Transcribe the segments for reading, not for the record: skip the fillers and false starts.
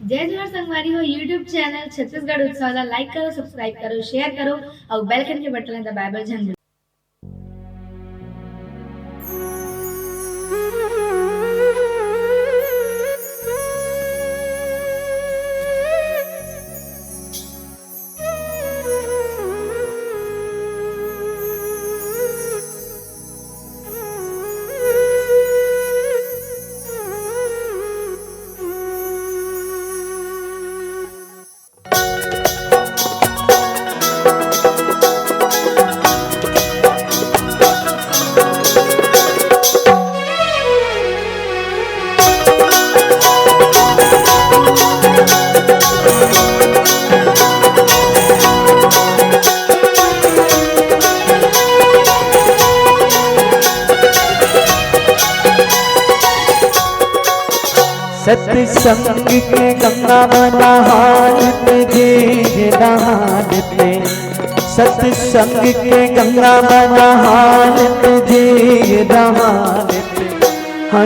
जय जोहार संगवारी हो यूट्यूब चैनल छत्तीसगढ़ उत्सव ला लाइक करो सब्सक्राइब करो शेयर करो और बेल आइकन के बटन दबाए बर झन भूलो। सत्संग के गंगा नहाते जे नहाते, सत्संग के गंगा नहाते जे नहाते,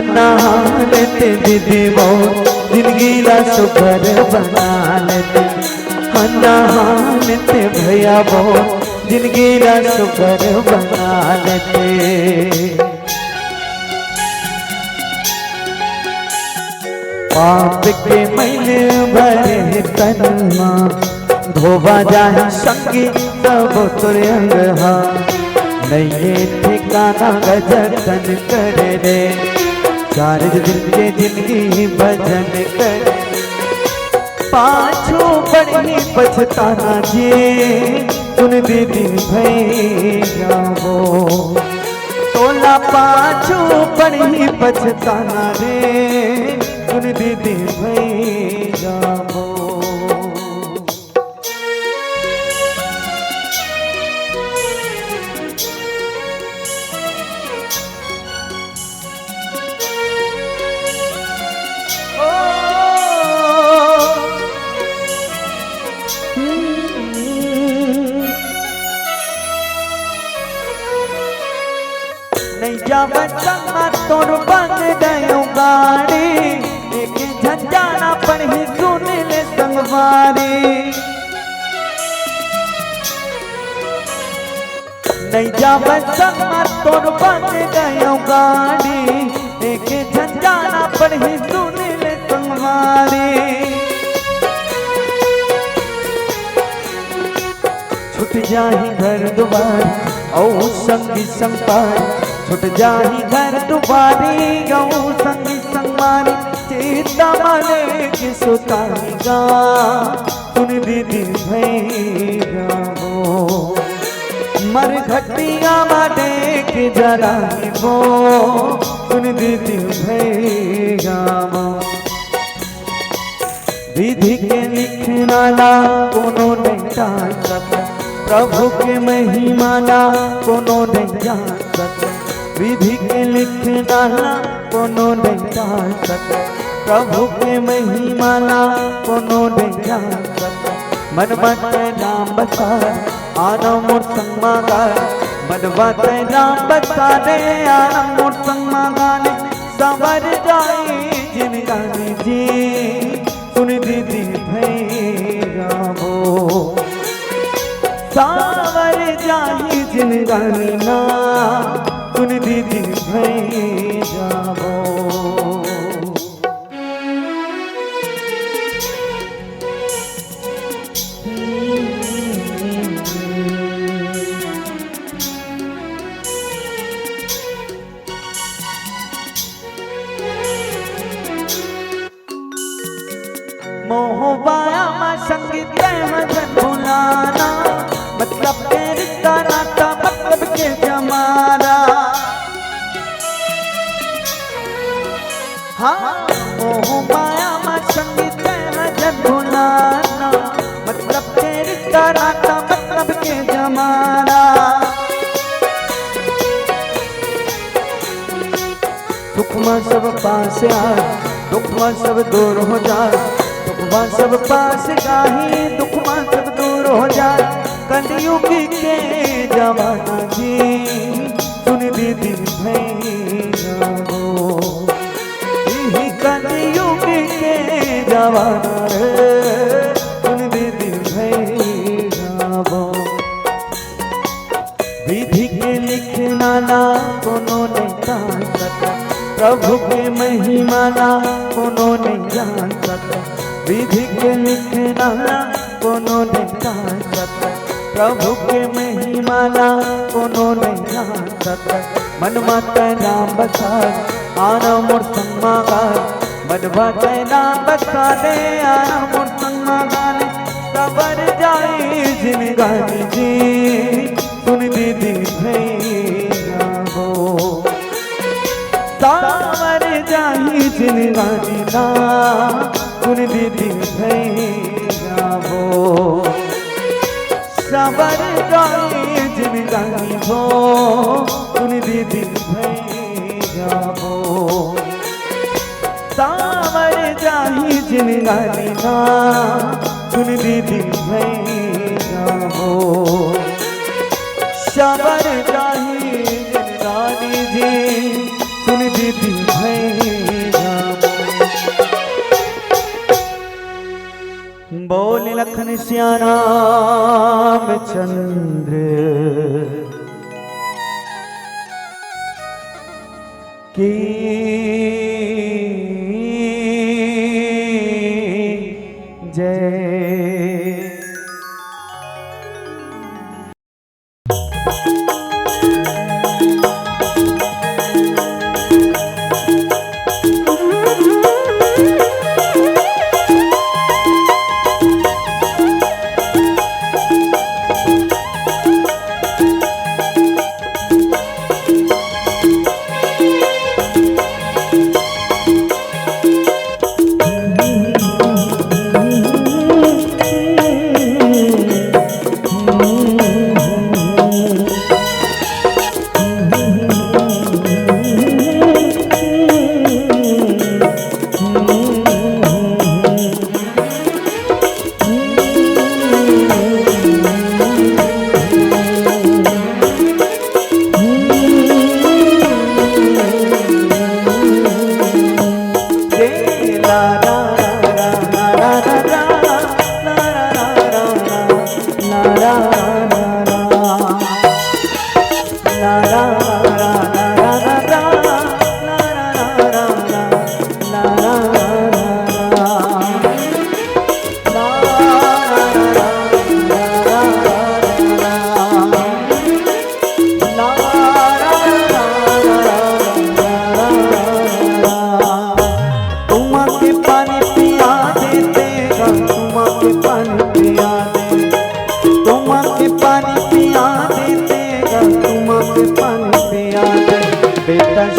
नहाते दीदी मोर जिंदगी ला सुखर बना लेते, नहाते भैया मोर जिंदगी ला सुखर बना लेते। पाप के मैल भरे तनमा धोबा जाए संगी तब तुर अंगहा, नये ठिकाना गजन करे रे, चार दिन के जिंदगी भजन करे, पाछो बड़ी पछताना जे सुन दीदी भैया वो, तोला पाछो बड़ी पछताना रे सुन दीदी भैया वो। नहीं जावन संग तोर बन गयो गाड़ी, एक झंझाना पर ही सुन ले संगवारी। नहीं जावन संग तोर बन गयो गाड़ी, एक झंझाना पर ही सुन ले संगवारी। छुट जाही घर दुआर और संगी संपार, छुट जाही घर दुआरी गऊ संगी संगवारी, चेता माने की सुतारी गा सुन दीदी भैया वो, मर घटिया माने की जराई वो सुन दीदी भैया वो। विधि के लिखना ला कोनो नहीं जान सकता, प्रभु के महिमा ला कोनो नहीं जान सकता, विधि के लिखना ला कोनो नहीं जान सकता, प्रभु के महिमा ला कोनो नहीं जान सकता। मन मत नाम बता आना मोर संग मांगा, मन मत नाम बता दे आना मोर संग मांगा, संवर जाए जिन गाने जी सुन दीदी भैया वो, सावर जाही जिन गानी ना सुन दीदी भैया वो। मोहबाया मा संगीत भजन भुलाना, मतलब के रिश्ता नाता मतलब के जमाना। हाँ मोहबाया मा संगीत भजन भुलाना, मतलब के रिश्ता नाता मतलब के जमाना। सुख में सब पास आए, दुख में सब दूर हो जाए, दुखमा सब पास गाही दुखमा सब दूर हो जाए, कलयुग के जमाना जी सुन दीदी भैया वो, यही कलयुग के जवाना रे सुन दीदी भैया वो विधि के लिखना ना कोनो नहीं जान सका प्रभु के महिमा ना कोनो नहीं जान सका विधि के लिखना ना कोनो नहीं जान सका प्रभु के महिमा ना कोनो नहीं जान सका मन मत नाम बसा आना मोर सम्मा गान मन मत नाम बसा दे आना मोर सम्मा गान सबर जाए जिंदगानी जी सुन दीदी भैया वो सावर जाही जिंदगानी ना सुन दीदी भैया वो सबर जाही जिंदगानी वो सुन दीदी भैया वो सावर जाही जिंदगानी ना सुन दीदी भैया वो सबर जाही जिंदगानी जी सुन दीदी भैया बोल लखन श्याम चंद्र की जय।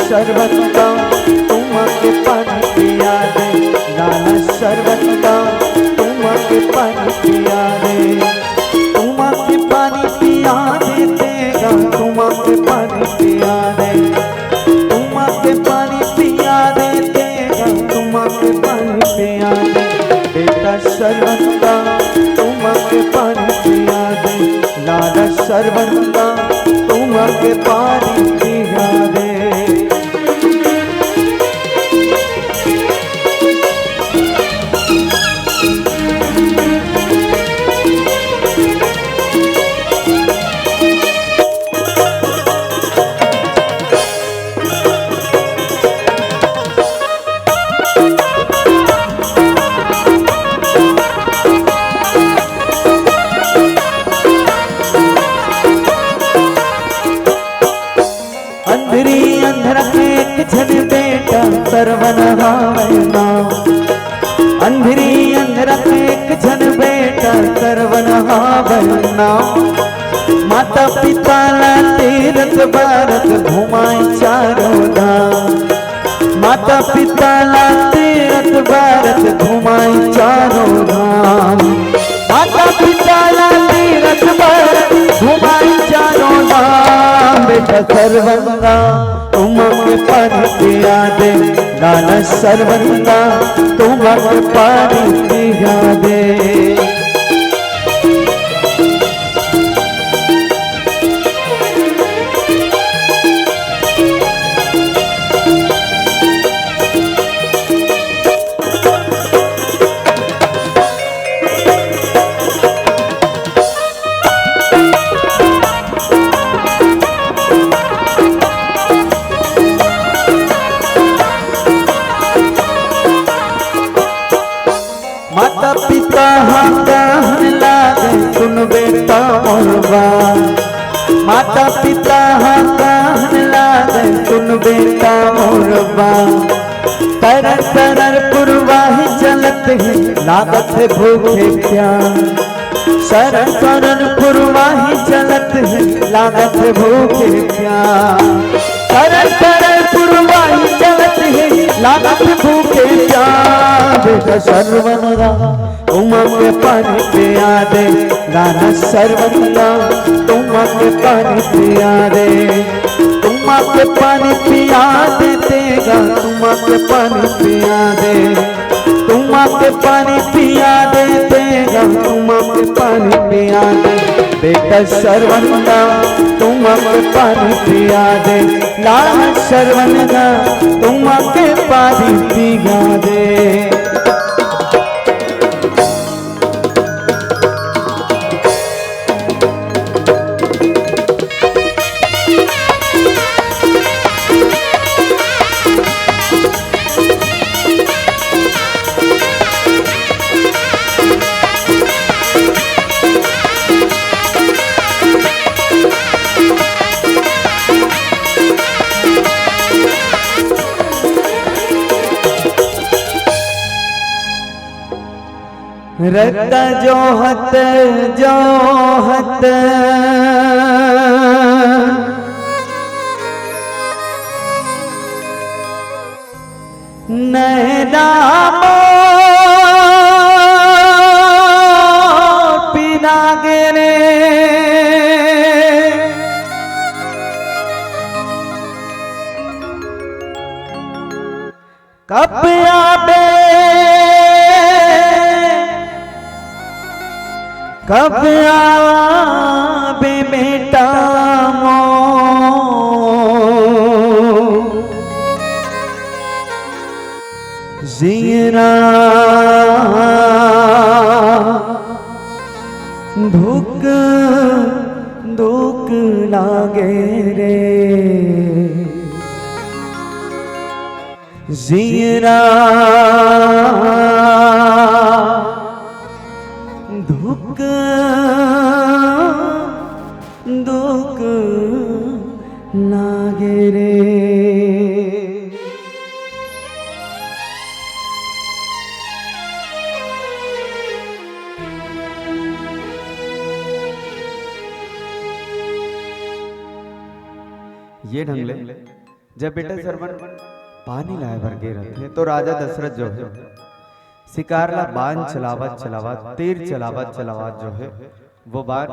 शरबत का तुमके पानी पिया दे नाना शरबत का तुमके पानी पिया दे तुमके पानी पिया दे देगा तुमके पानी पिया दे तुमके पानी पिया दे देगा तुमके पानी पिया दे बेटा शरबत का तुमके पानी पिया दे नाना शरबत का तुमके पानी पिया दे। अंधरी अंधरा एक झन बेटा सरवन हावना अंधरी अंधरा एक झन बेटा सरवन हावना माता पिता ला तीरथ भारत घुमाई चारों धाम माता पिता ला तीरथ भारत घुमाई चारों धाम माता पिता ला तीरथ भारत घुमाई चारों धाम बेटा सर्वंगा तुमके पानी पिया दे नाना सर्वंगा तुमके पानी पिया दे। माता पिता हम कहन लागे सुन बेटा मोर बात, माता पिता हम कहन लागे सुन बेटा मोर बात। तरन तरन पुरवाही चलत है लागत है भूखे प्यास, शरण शरण पुरवाही चलत है लागत है भूखे प्यास। शरण शरण पुरवाही चलत है लागत भूखे प्यास। बेटा सर्वनरा उमा के पानी पिया दे, गाना सर्वनरा उमा के पानी पिया दे, उमा के पानी पिया दे देगा, उमा के पानी पिया दे, उमा के पानी पिया दे देगा, उमा के पानी पिया दे। बेटा सर्वनरा उमा के पानी पिया दे, लाल सर्वनरा उमा के पानी पिया दे। रत जोहत जोहत नैना पीना गिरे, कब आबे कब आबे बेटा मो, जीरा धुक धुक लागे रे, जीरा धुक धुक लागे रे। ये ढंगले जब बेटा सरवन पानी लाए भर गे रखे तो राजा दशरथ जो है शिकारला बाण चलावत चलावत तीर चलावत चलावत जो है वो बाण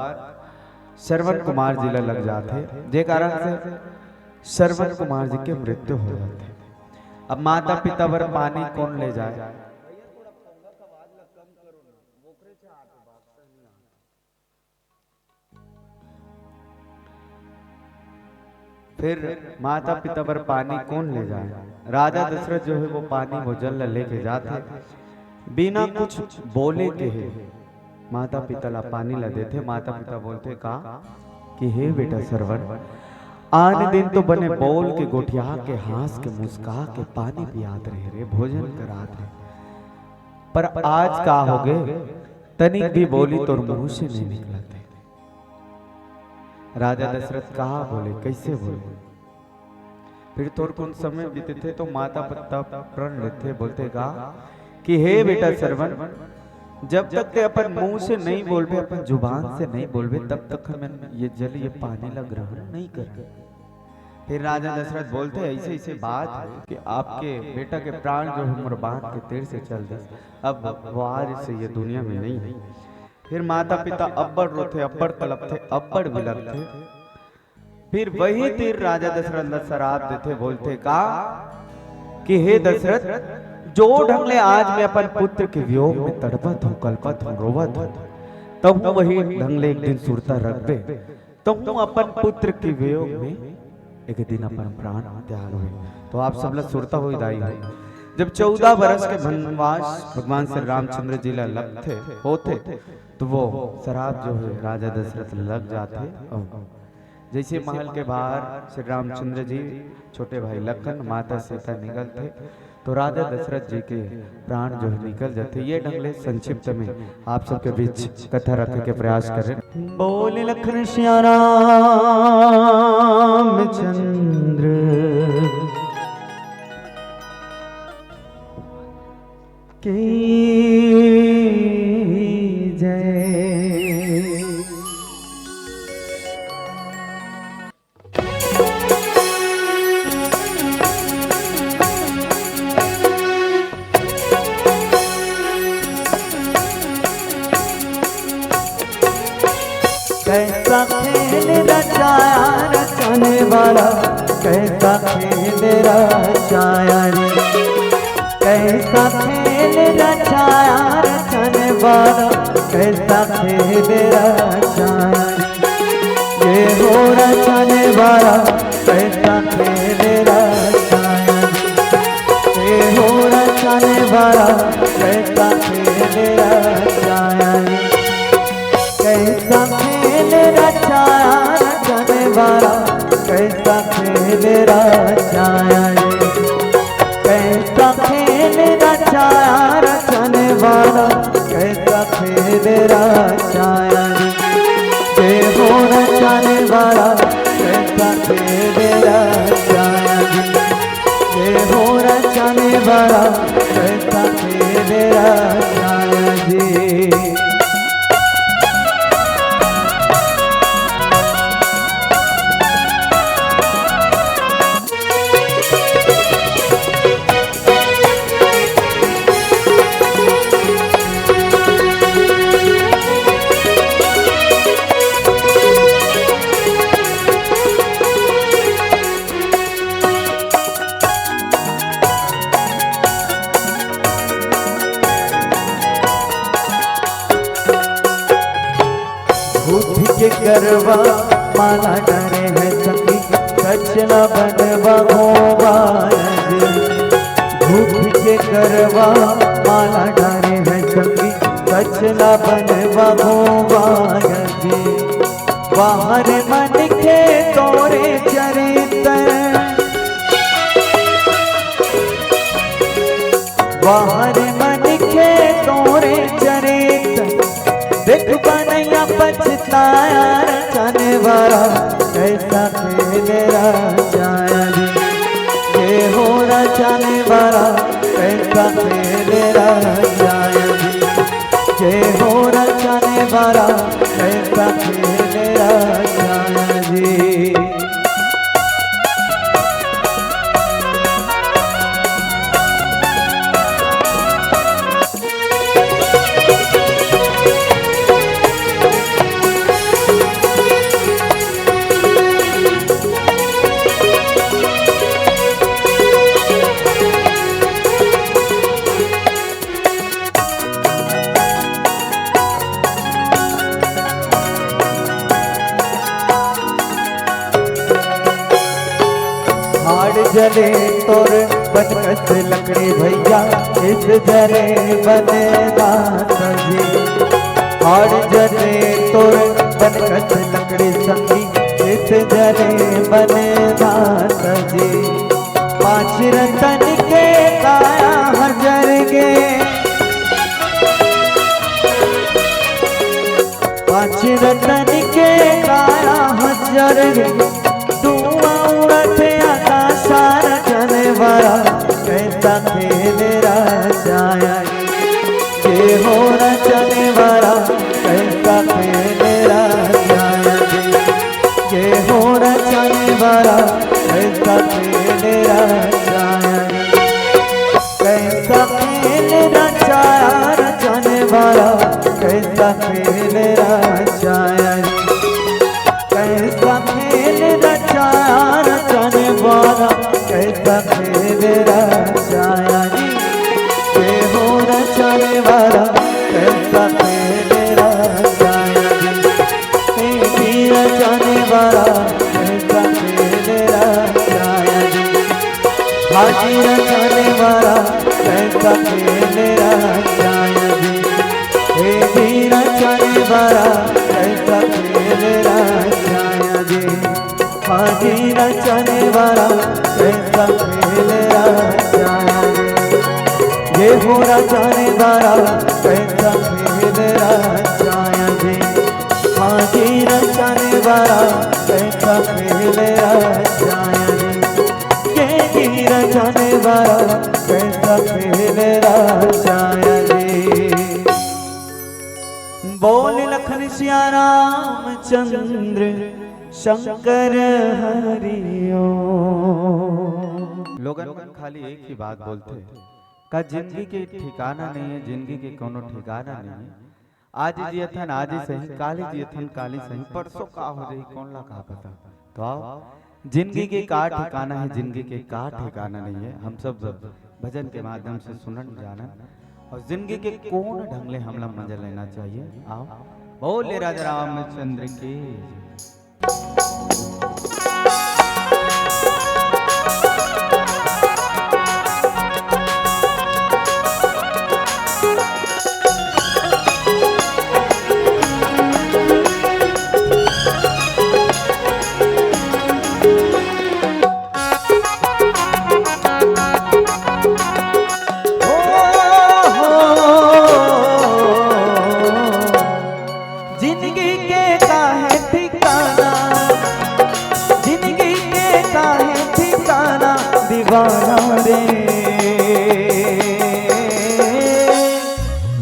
श्रवण कुमार जी लग जाते, जे कारण से श्रवण कुमार जी के मृत्यु हो जाते। अब माता पिता पर पानी कौन ले जाए? फिर माता पिता पर पानी कौन ले जाए? राजा दशरथ जो है वो पानी वो जल लेके जाते, बिना कुछ बोले के है माता पिता ला पानी ला देते। माता पिता बोलते का कि हे बेटा सरवन, आने दिन तो बने बोल के गोठिया के हंस के मुस्का के पानी पियात रहे रे, भोजन करात रहे, पर आज का हो गए तनिक भी बोली तो मुंह से नहीं निकलते। राजा दशरथ कहा बोले, कैसे बोले? फिर तो कुछ समय बीते थे तो माता पिता प्रण लेते, बोलते का कि हे बेटा सरवन, जब तक ते अपन मुंह से नहीं बोलबे, अपन जुबान से नहीं बोलबे, तब तक हम ये जल ये पानी ला ग्रहण नहीं करेंगे। फिर राजा दशरथ बोलते ऐसे ऐसे बात है कि आपके बेटा के प्राण जो है मुरबान के तीर से चल दे, अब वो आज से ये दुनिया में नहीं है। फिर माता पिता अब्बड़ रोते, अब्बड़ तड़पते, अब्बड़ बिलखते। फिर वही तीर राजा दशरथ शराब देते, बोलते का कि हे दशरथ, जो ढंगले आज मैं अपन पुत्र के वियोग में तड़पत हूँ, कल्पत हूँ, रोवत हूँ, तब वही ढंगले एक दिन सुरता रखबे, तुम अपन पुत्र के वियोग में एक दिन अपन प्राण त्याग हुए। तो आप सब लोग सुरता हो दाई। जब 14 वर्ष के वनवास भगवान श्री रामचंद्र जी लग थे होते, तो वो शराब जो है राजा दशरथ लग जाते। और जैसे महल के बाहर श्री रामचंद्र जी, छोटे भाई लखन, माता सीता निकलते, तो राजा दशरथ जी के प्राण जो है निकल जाते। ये ढंगले संक्षिप्त में आप सबके बीच कथा रखने के प्रयास करें। बोले लखन सिया रामचंद्र की जय। कैसा खेल रचाया रचने वाला, कैसा खेल रचाया रे, कैसा खेल रचाया रचने वाला, कैसा खेल रचाया रे। ये हो रचने वाला कैसा खेल रचाया रे, ये हो रचने वाला कैसा खेल रचाया रे। कैसा खेल रचाया रचने वाला, कैसा खेल रचाया रे, कैसा खेल रचाया रचने वाला, कैसा खेल रचाया रे। ये हो रचने वाला कैसा खेल रचाया रे, ये हो रचने वाला कैसा खेल रचाया रे। बुद्धि के करवा माला डरे है संगी, कचना बनवा गोबाज। बुद्धि के करवा माला डरे है संगी, कचना बनवा गोबाज। बाहर मन के तोरे चरित्र, बाहर मन के तोरे चरित्र, देख बनैया पछताया रचने वाला, कैसा खेल रचाया रे। ये हो रचने वाला कैसा खेल रचाया रे, ये हो रचने वाला कैसा खेल रचाया रे। जले तोर बनकस लकड़ी भैया, इस जरे बने दासी। हाड़ जले तोर बनकस लकड़ी संगी, इस जरे बने दासी। पांच रतन के काया हजर गे, पांच रतन के काया हजर गे। रचने वाला कैसा खेल रचाया रे, ये हो रचने वाला कैसा खेल रचाया रे, ये हो रचने वाला कैसा खेल रचाया रे। कैसा खेल रचाया रचने वाला कैसा खेल रचाया रे, कैसा खेल रचाया रचने वाला कैसा खेल रचाया रे। ये हो रचने वाला कैसा खेल रचाया रे, ये रचने वाला कैसा खेल रचाया रे। हाजी रचने वाला कैसा खेल रचाया रे, ये रचने वाला कैसा खेल रचाया रे। हाजी रचने वाला कैसा खेल रचाया रे। ये हो जाने वाला कैसा खेल रचाया जी। हाँ जी रचाने वाला कैसा खेल रचाया जी। ये जी रचाने वाला कैसा खेल रचाया जी। बोल लखन सिया रामचंद्र शंकर हरिओ। लोगन खाली एक ही बात बोलते का जिंदगी के ठिकाना नहीं है, जिंदगी के कोनो ठिकाना नहीं है। आज जियथन आज ही सही, काली जियथन काली सही, परसों का हो जाए कौन ला का पता। तो आओ जिंदगी के का ठिकाना है, जिंदगी के का ठिकाना नहीं है। हम सब भजन के माध्यम से सुनन जानन और जिंदगी के कौन ढंगले हमला मजा लेना चाहिए। आओ बोले राजा रामचंद्र की।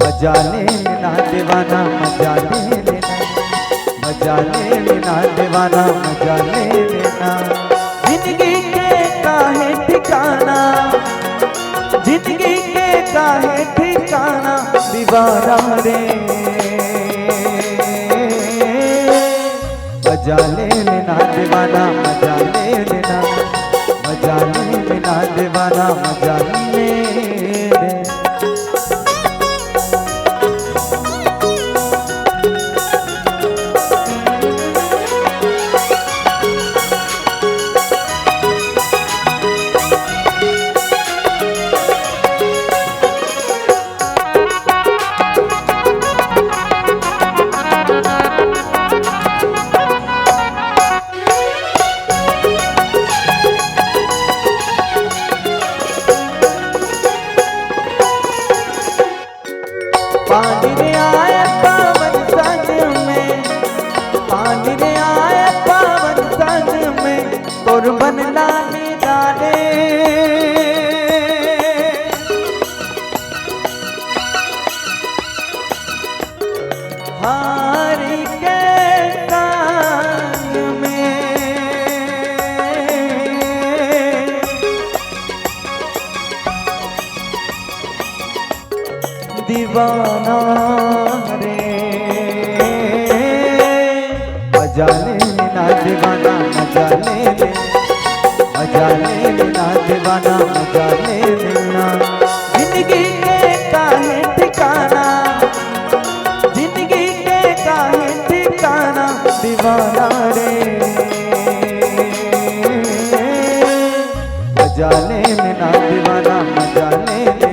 मजा लेना दीवाना मजा लेना, मजा लेना दीवाना मजा लेना। जिंदगी के काहे ठिकाना, जिंदगी के काहे ठिकाना दीवाना रे। मजा लेना दीवाना मजा लेना, मजा लेना दीवाना मजा लेना। पानी रे आए पावन संग में, पानी रे आए पावन संग में, तोर बन लाने डाले। हारी के संग में दीवाना रे। मजा लेना दीवाना मजा लेना, मजा लेना दीवाना मजा लेना। जिंदगी के काहे ठिकाना, जिंदगी के काहे ठिकाना दीवाना रे। मजा लेना दीवाना मजा लेना,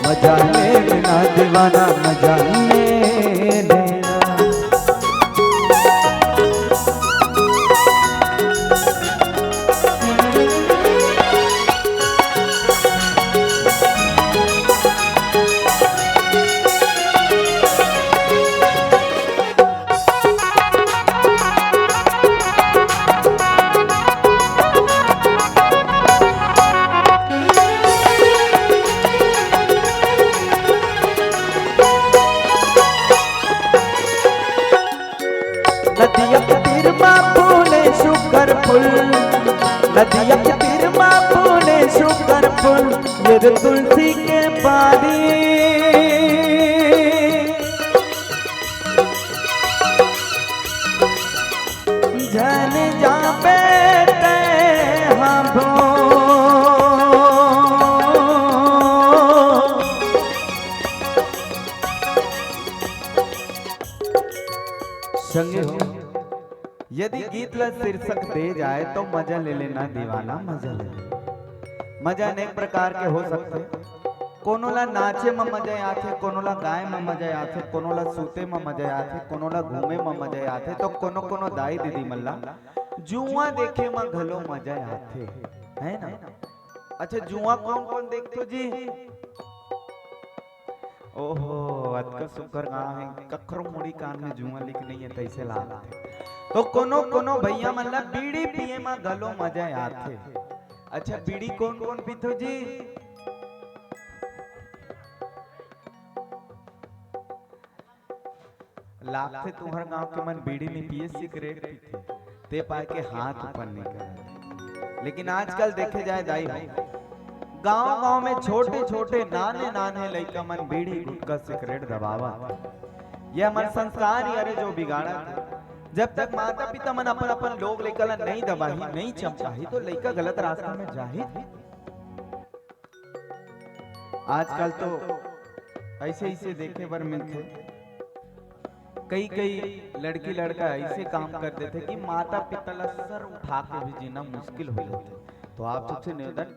मजा लेना दीवाना मजा लेना। नदिया के तीर माँ फूले शुकर फूल, नदिया के तीर माँ फूले शुकर फूल, ये रे तुलसी के बारी। जन जा बैठे हम संगे हो यदि गीत ला शीर्षक दे जाए तो मजा ले लेना दीवाना मजा ले लेना। मजा अनेक प्रकार के हो सकते, कोनो ला नाचे में मजा आथे, कोनो ला गाय में मजा आथे, कोनो ला सूते में मजा आथे, कोनो ला घूमे में मजा आथे, तो कोनो कोनो दाई दीदी मल्ला जुआ देखे में घलो मजा आथे, है ना। अच्छा जुआ कौन कौन देखते जी? ओहो अतका सुकर गाँव है कखरो मुड़ी कान में जुआ लिख नहीं है तैसे लागत तो कोनो कोनो भैया मन ला बीड़ी पिए में गलो मजा आथे। अच्छा बीड़ी कौन कौन पीथो जी? लागथे तुहर गांव के मन बीड़ी नहीं पिए सिगरेट पीथे ते पाए के हाथ ऊपर नहीं करे। लेकिन आजकल देखे जाए दाई गांव गांव में छोटे छोटे नाने नाने लड़का मन बीड़ी गुटखा सिगरेट दबावा। यह हमारे संस्कार ही अरे जो बिगाड़ा था। जब तक माता पिता मन अपन अपन लोग लेकर नहीं दबाही नहीं चमचाही तो लड़का गलत रास्ते में जाही। आजकल तो ऐसे ऐसे देखे बर मिलते कई कई लड़की लड़का ऐसे काम कर देते कि माता पिता ला सर उठा के भी जीना मुश्किल हो जाते। तो आप सबसे निवेदन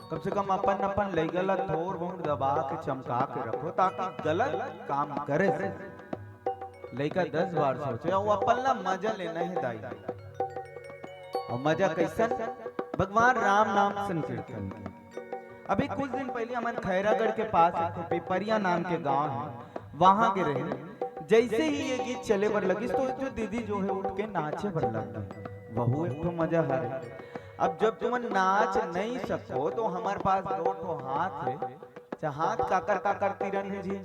कम से कम अपन अपन लड़का ला थोड़ बहुत दबा के चमका के रखो ताकि गलत काम करे से लड़का 10 बार सोचे और अपन ला मजा लेना है दाई। और मजा कैसन? भगवान राम नाम संकीर्तन। अभी कुछ दिन पहले हमन खैरागढ़ के पास एक पिपरिया नाम के गांव है वहां के रहे। जैसे ही ये गीत चले बर लगी तो जो दीदी जो है उठ के नाचे बर लग गई। वहू एक तो मजा है। अब जब तुम नाच नहीं सको तो हमारे पास 2 ठो हाथ है। अच्छा हाथ काकर काकर तिरन है जी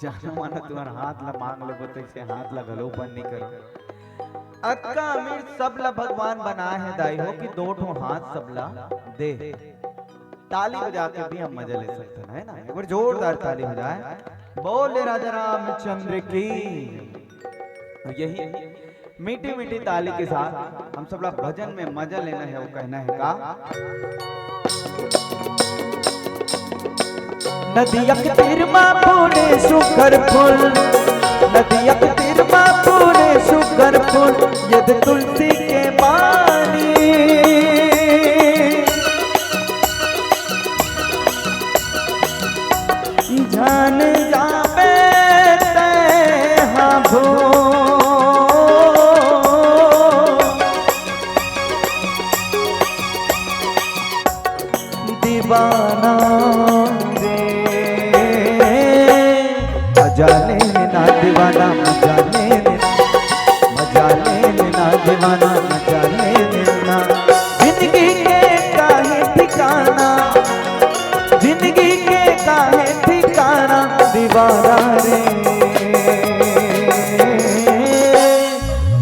जाना माना तुम्हारा हाथ ला मांग लो तो इसे हाथ ला गलो बंद नहीं करो। अक्का अमीर सब ला भगवान बनाए है दाई हो कि 2 ठो हाथ सब ला दे। ताली बजा के भी हम मजा ले सकते हैं ना। एक बार जोरदार ताली हो जाए। बोले राजा रामचंद्र की। यही मीठी मीठी ताली के साथ हम सब लोग भजन में मजा लेना है। वो कहना है का नदिया के तीर माँ पूरे सुकर फूल नदिया के तीर माँ पूरे सुकर फूल यद तुलसी के पानी जान जावे हाँ भू दीवाना मजा लेने ना दीवाना मजा लेने ना दीवाना मजा लेने ना। जिंदगी के काहे ठिकाना जिंदगी के काहे ठिकाना दीवाना रे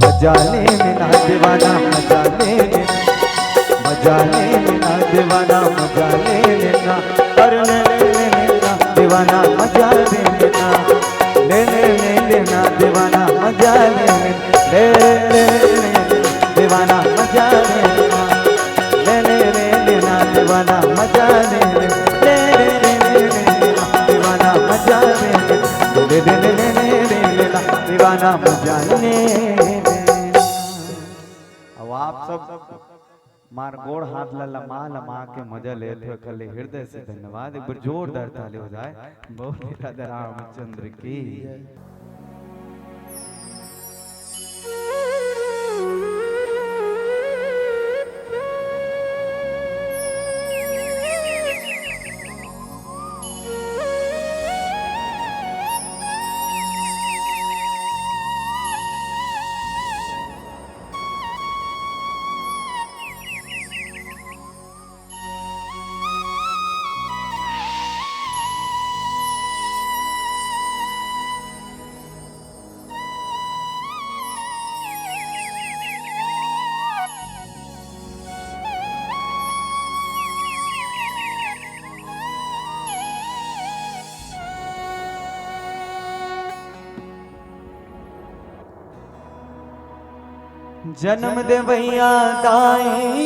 मजा लेने ना दीवाना मजा लेने ना दीवाना मजा लेने ना। अरे लेना दीवाना मजा लेना लेना दीवाना मजा लेना दीवाना मजा लेना लेना दीवाना मजा दीवाना मजा लेना दीवाना मजा लेना। अब आप सब मार गोड़ हाथ ला लमा लमा के मजा लेते हो कल हृदय से धन्यवाद। एक बार जोरदार ताली हो जाए। बोले राधा रामचंद्र की। जन्म दे भैया दाई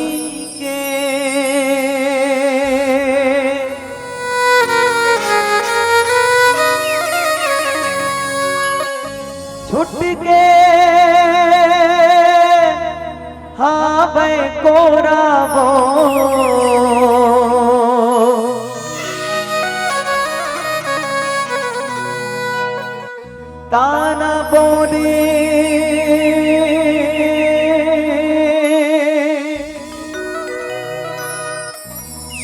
के छुट के हाँ भाई कोरा वो ताना बोली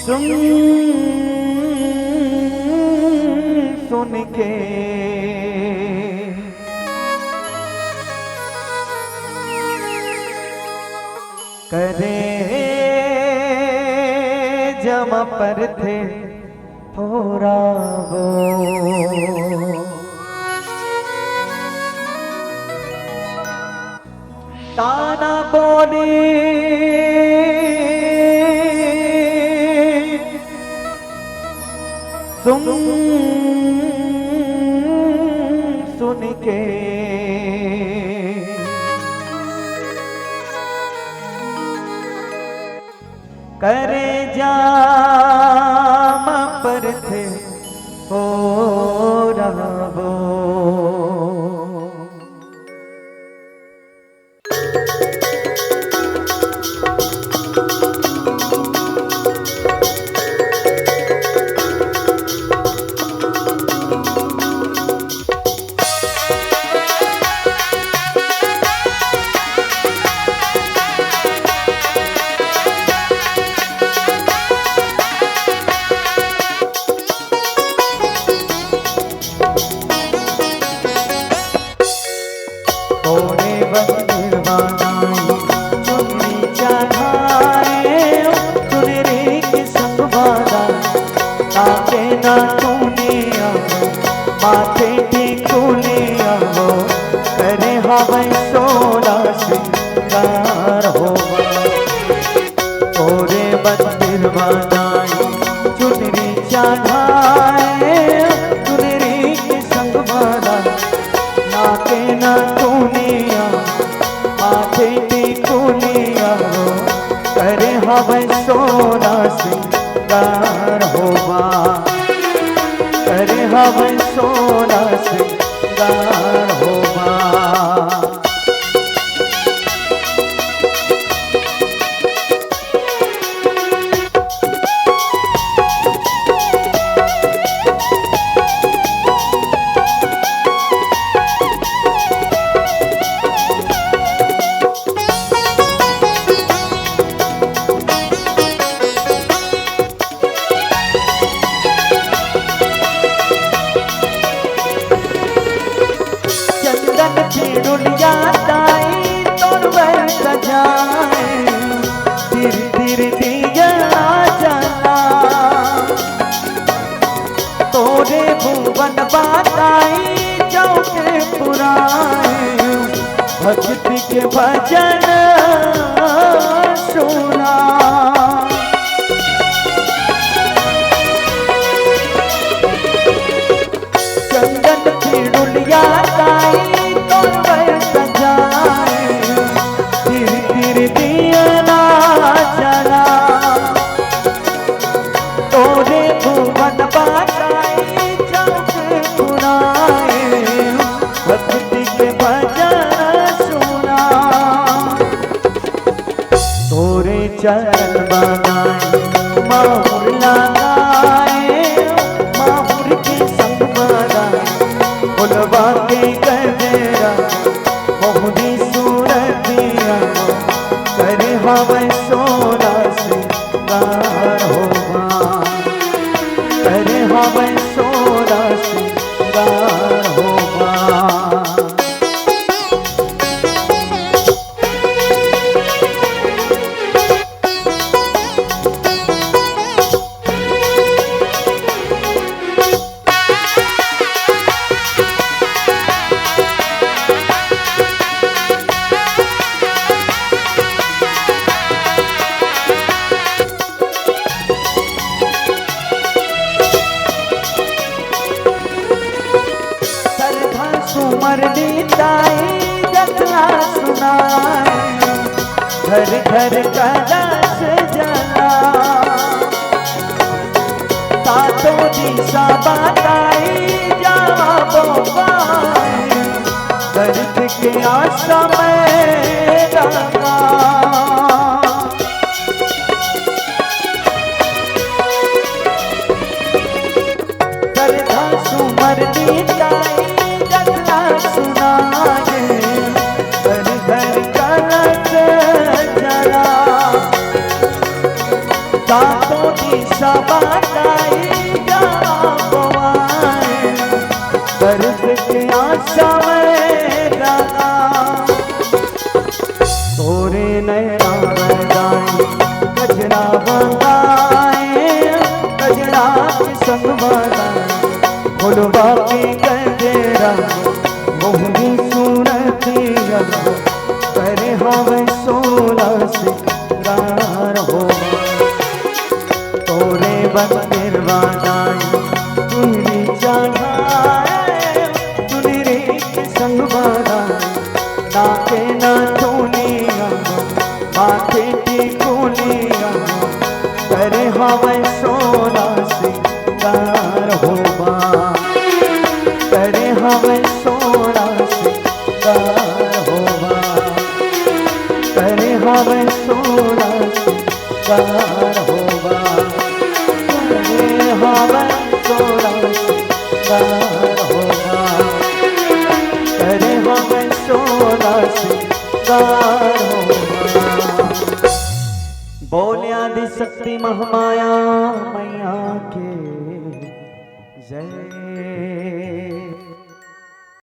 सुन सुन के करे जमा पर थे थोड़ा वो ताना बोले सुन के करे जाम पर थे हो रहा वो माथे टिकुलिया हो करे हवै सोना सिंगार होवा ओरे मंदिर बनाई चुनरी चढ़ाए चुनरी के संग माला नाके ना दुनिया माथे टिकुलिया हो करे हवै सोना सिंगार होवा करे हवै सोना सिंगार होवा दुनिया दाई तोर वर सजाए तिर तिर दिया जला तोरे भुवन बाताई चौके पुराए भक्ति के भजन सुना चंदन की डुलिया दाई चरण बनाए माहुर लगाए माहुर के संग बनाए बुलवा के गजरा मोहनी सूरतिया करे हवै सोना सिंगार होवा करे हवै सोना सिंगार होवा सुमर नीताई जगला सुनाए घर घर कलश जला सातों दिशा बताई जाबो पाए दर्द के आशा में लगा दर्द सुमर नीताई सुनाए घर घर कलश जला सातों दिशा बताई जाबो आए के आशा में लगा तोरे नैना बरदाई गजरा बंदाए गजरा के संग बंदाए फुलवा के गजरा मोहनी सूरतिया करे हवे सोला सिंगार हो तोरे बंदिर वादाई तुहरी चढ़ाए तुहरी के संग बंदाए नाके ना चोनिया माथे टिकुलिया करे हवे सोना सिंगार होबा करे हवे सोना सिंगार होबा करे हवे सोना सिंगार होबा करे हवे सोना सिंगार होबा करे हवे सोना सिंगार होबा बोले आदि शक्ति महामाया मैया के जय।